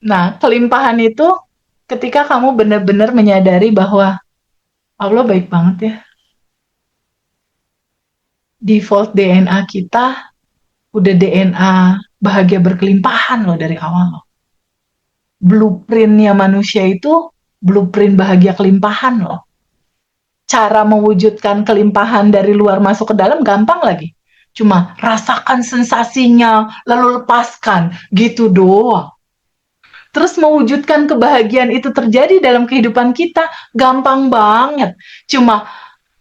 Nah, kelimpahan itu ketika kamu benar-benar menyadari bahwa Allah baik banget ya. Default DNA kita udah DNA bahagia berkelimpahan loh dari awal loh. Blueprintnya manusia itu blueprint bahagia kelimpahan loh. Cara mewujudkan kelimpahan dari luar masuk ke dalam gampang lagi. Cuma rasakan sensasinya, lalu lepaskan, gitu doang. Terus mewujudkan kebahagiaan itu terjadi dalam kehidupan kita, gampang banget. Cuma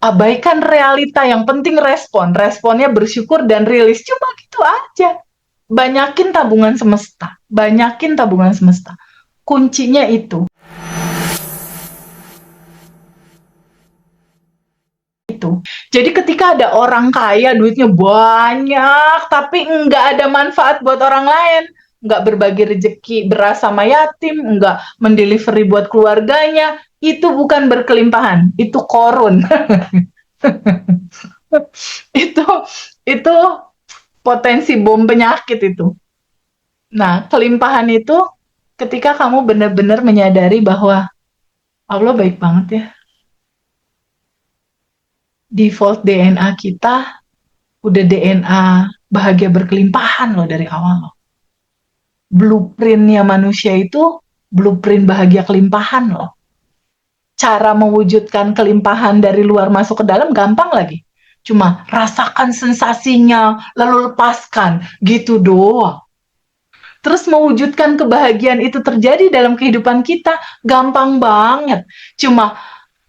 abaikan realita, yang penting respon. Responnya bersyukur dan rilis, cuma gitu aja. Banyakin tabungan semesta, banyakin tabungan semesta. Kuncinya itu. Jadi ketika ada orang kaya, duitnya banyak, tapi nggak ada manfaat buat orang lain, nggak berbagi rezeki beras sama yatim, nggak mendelivery buat keluarganya, itu bukan berkelimpahan, itu korun. itu itu potensi bom penyakit itu. Nah, kelimpahan itu ketika kamu benar-benar menyadari bahwa Allah baik banget ya. Default DNA kita udah DNA bahagia berkelimpahan loh dari awal loh. Blueprintnya manusia itu blueprint bahagia kelimpahan loh. Cara mewujudkan kelimpahan dari luar masuk ke dalam gampang lagi. Cuma rasakan sensasinya, lalu lepaskan, gitu doang. Terus mewujudkan kebahagiaan itu terjadi dalam kehidupan kita, gampang banget. Cuma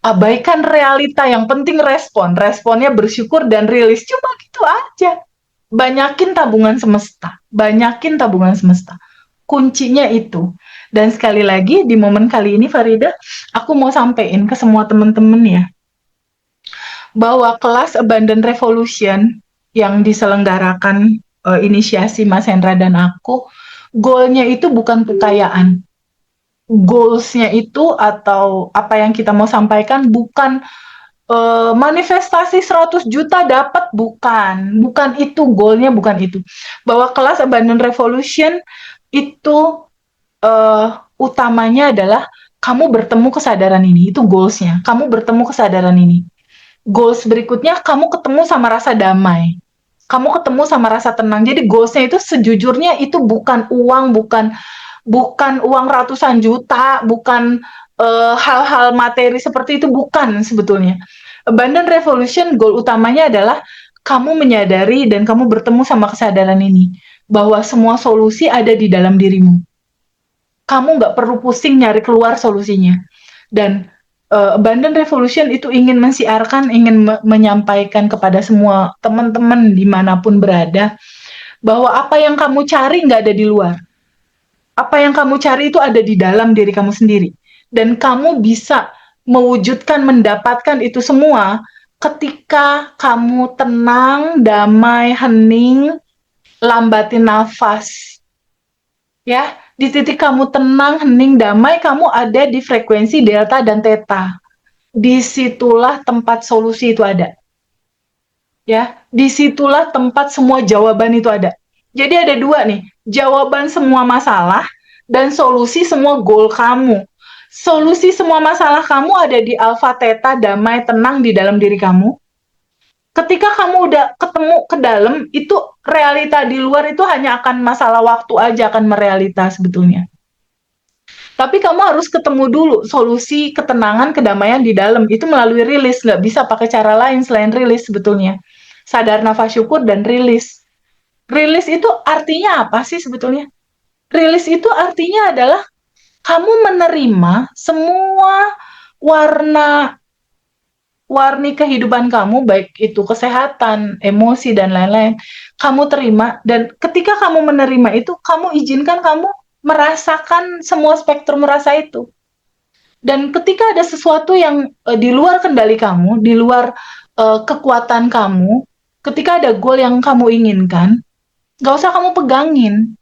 abaikan realita, yang penting respon. Responnya bersyukur dan rilis, cuma gitu aja. Banyakin tabungan semesta, banyakin tabungan semesta. Kuncinya itu. Dan sekali lagi di momen kali ini Farida, aku mau sampein ke semua teman-teman ya, bahwa kelas Abundant Revolution yang diselenggarakan inisiasi Mas Hendra dan aku, goalnya itu bukan kekayaan. Goalsnya itu atau apa yang kita mau sampaikan bukan manifestasi 100 juta dapat, bukan itu goalnya, bukan itu. Bahwa kelas Abundant Revolution itu utamanya adalah kamu bertemu kesadaran ini, itu goalsnya. Kamu bertemu kesadaran ini. Goals berikutnya kamu ketemu sama rasa damai. Kamu ketemu sama rasa tenang. Jadi goalsnya itu sejujurnya itu bukan uang, bukan uang ratusan juta, bukan hal-hal materi seperti itu, bukan sebetulnya. Abundant Revolution goal utamanya adalah kamu menyadari dan kamu bertemu sama kesadaran ini, bahwa semua solusi ada di dalam dirimu. Kamu nggak perlu pusing nyari keluar solusinya. Dan Abundant Revolution itu ingin mensiarkan, ingin menyampaikan kepada semua teman-teman dimanapun berada, bahwa apa yang kamu cari nggak ada di luar. Apa yang kamu cari itu ada di dalam diri kamu sendiri. Dan kamu bisa mewujudkan, mendapatkan itu semua ketika kamu tenang, damai, hening, lambatin nafas. Ya, di titik kamu tenang, hening, damai, kamu ada di frekuensi delta dan theta. Disitulah tempat solusi itu ada. Ya, disitulah tempat semua jawaban itu ada. Jadi ada dua nih, jawaban semua masalah dan solusi semua goal kamu. Solusi semua masalah kamu ada di alpha, theta, damai, tenang di dalam diri kamu. Ketika kamu udah ketemu ke dalam, itu realita di luar itu hanya akan masalah waktu aja akan merealita sebetulnya. Tapi kamu harus ketemu dulu solusi ketenangan, kedamaian di dalam. Itu melalui rilis, nggak bisa pakai cara lain selain rilis sebetulnya. Sadar nafas syukur dan rilis. Rilis itu artinya apa sih sebetulnya? Rilis itu artinya adalah kamu menerima semua warna warni kehidupan kamu, baik itu kesehatan, emosi, dan lain-lain, kamu terima, dan ketika kamu menerima itu, kamu izinkan kamu merasakan semua spektrum rasa itu. Dan ketika ada sesuatu yang di luar kendali kamu, di luar kekuatan kamu, ketika ada goal yang kamu inginkan, gak usah kamu pegangin.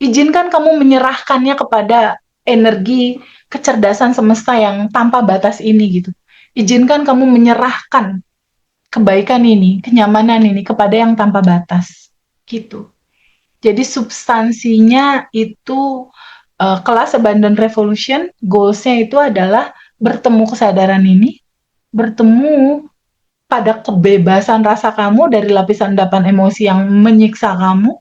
Izinkan kamu menyerahkannya kepada energi kecerdasan semesta yang tanpa batas ini gitu. Izinkan kamu menyerahkan kebaikan ini, kenyamanan ini kepada yang tanpa batas gitu. Jadi substansinya itu kelas Abundant Revolution, goals-nya itu adalah bertemu kesadaran ini, bertemu pada kebebasan rasa kamu dari lapisan endapan emosi yang menyiksa kamu,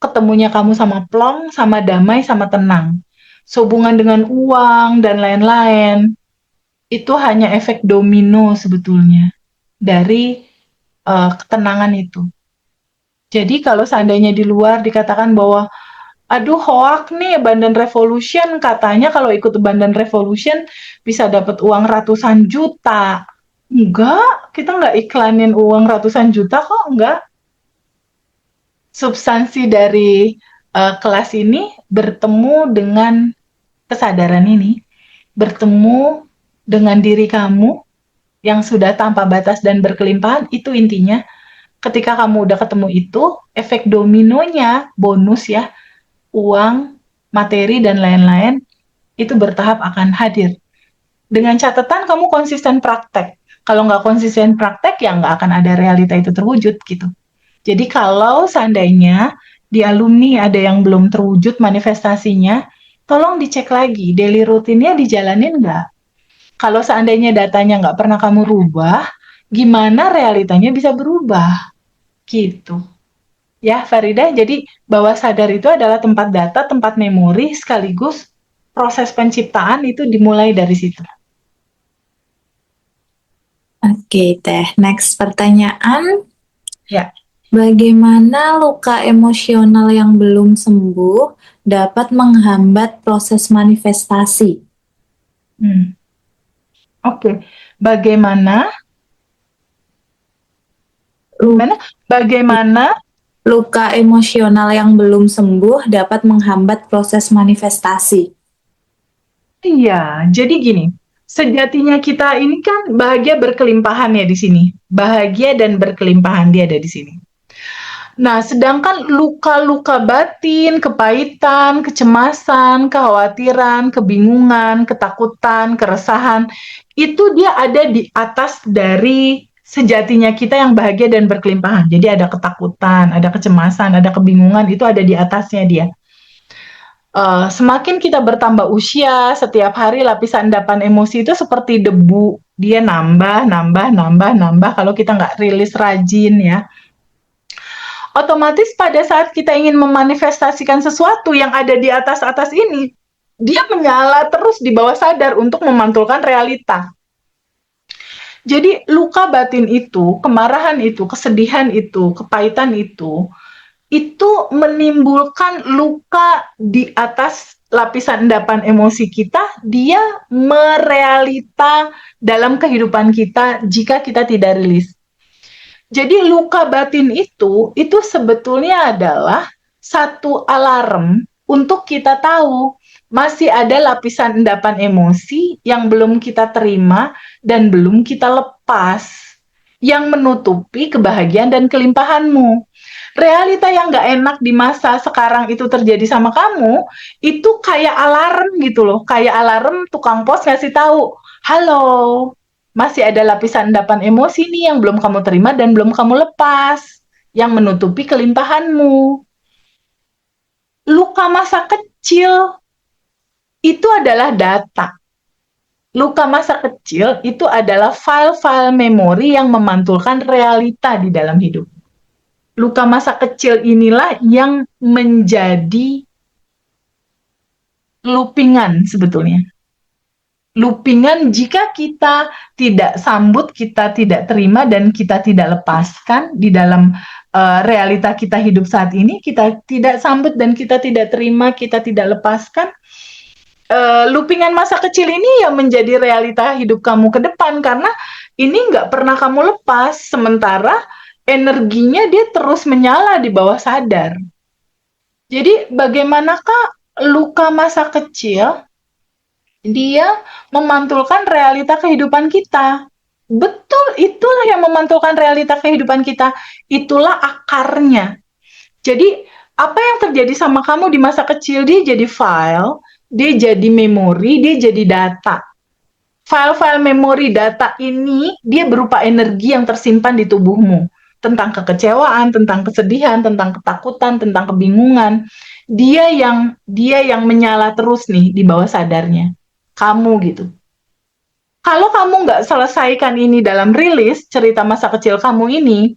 ketemunya kamu sama plong, sama damai, sama tenang. Sehubungan dengan uang dan lain-lain, itu hanya efek domino sebetulnya dari ketenangan itu. Jadi kalau seandainya di luar dikatakan bahwa aduh hoak nih Abundant Revolution, katanya kalau ikut Abundant Revolution bisa dapat uang ratusan juta. Enggak, kita nggak iklanin uang ratusan juta kok, enggak. Substansi dari kelas ini bertemu dengan kesadaran ini, bertemu dengan diri kamu yang sudah tanpa batas dan berkelimpahan, itu intinya. Ketika kamu udah ketemu itu, efek dominonya, bonus ya, uang, materi, dan lain-lain, itu bertahap akan hadir. Dengan catatan kamu konsisten praktek. Kalau nggak konsisten praktek, ya nggak akan ada realita itu terwujud gitu. Jadi kalau seandainya di alumni ada yang belum terwujud manifestasinya, tolong dicek lagi, daily rutinnya dijalanin nggak? Kalau seandainya datanya nggak pernah kamu rubah, gimana realitanya bisa berubah? Gitu. Ya, Farida, jadi bawah sadar itu adalah tempat data, tempat memori, sekaligus proses penciptaan itu dimulai dari situ. Oke, Teh. Next pertanyaan. Ya. Bagaimana luka emosional yang belum sembuh dapat menghambat proses manifestasi? Oke. Bagaimana luka emosional yang belum sembuh dapat menghambat proses manifestasi? Iya, jadi gini, sejatinya kita ini kan bahagia berkelimpahan ya di sini. Bahagia dan berkelimpahan dia ada di sini. Nah, sedangkan luka-luka batin, kepahitan, kecemasan, kekhawatiran, kebingungan, ketakutan, keresahan, itu dia ada di atas dari sejatinya kita yang bahagia dan berkelimpahan. Jadi ada ketakutan, ada kecemasan, ada kebingungan, itu ada di atasnya dia. Semakin kita bertambah usia, setiap hari lapisan endapan emosi itu seperti debu. Dia nambah, nambah, nambah, nambah kalau kita nggak rilis rajin ya. Otomatis pada saat kita ingin memanifestasikan sesuatu yang ada di atas-atas ini, dia menyala terus di bawah sadar untuk memantulkan realita. Jadi luka batin itu, kemarahan itu, kesedihan itu, kepahitan itu menimbulkan luka di atas lapisan endapan emosi kita, dia merealita dalam kehidupan kita jika kita tidak rilis. Jadi luka batin itu sebetulnya adalah satu alarm untuk kita tahu masih ada lapisan endapan emosi yang belum kita terima dan belum kita lepas, yang menutupi kebahagiaan dan kelimpahanmu. Realita yang nggak enak di masa sekarang itu terjadi sama kamu, itu kayak alarm gitu loh, kayak alarm tukang pos ngasih tahu, halo, masih ada lapisan endapan emosi nih yang belum kamu terima dan belum kamu lepas, yang menutupi kelimpahanmu. Luka masa kecil itu adalah data. Luka masa kecil itu adalah file-file memori yang memantulkan realita di dalam hidup. Luka masa kecil inilah yang menjadi loopingan sebetulnya. Loopingan jika kita tidak sambut, kita tidak terima, dan kita tidak lepaskan di dalam realita kita hidup saat ini, kita tidak sambut dan kita tidak terima, kita tidak lepaskan, loopingan masa kecil ini yang menjadi realita hidup kamu ke depan, karena ini nggak pernah kamu lepas, sementara energinya dia terus menyala di bawah sadar. Jadi bagaimanakah luka masa kecil dia memantulkan realita kehidupan kita? Betul, itulah yang memantulkan realita kehidupan kita. Itulah akarnya. Jadi apa yang terjadi sama kamu di masa kecil, dia jadi file, dia jadi memori, dia jadi data. File-file memori data ini dia berupa energi yang tersimpan di tubuhmu. tentang kekecewaan, tentang kesedihan, tentang ketakutan, tentang kebingungan. Dia yang menyala terus nih di bawah sadarnya. Kamu gitu. Kalau kamu nggak selesaikan ini dalam rilis cerita masa kecil kamu ini,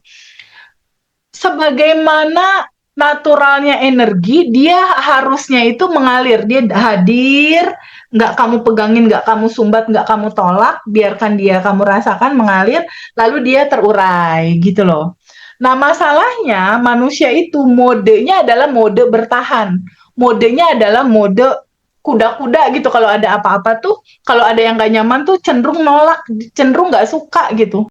sebagaimana naturalnya energi, dia harusnya itu mengalir, dia hadir, nggak kamu pegangin, nggak kamu sumbat, nggak kamu tolak, biarkan dia kamu rasakan mengalir, lalu dia terurai gitu loh. Nah masalahnya manusia itu modenya adalah mode bertahan, modenya adalah mode kuda-kuda gitu. Kalau ada apa-apa tuh, kalau ada yang nggak nyaman tuh cenderung nolak, cenderung nggak suka gitu.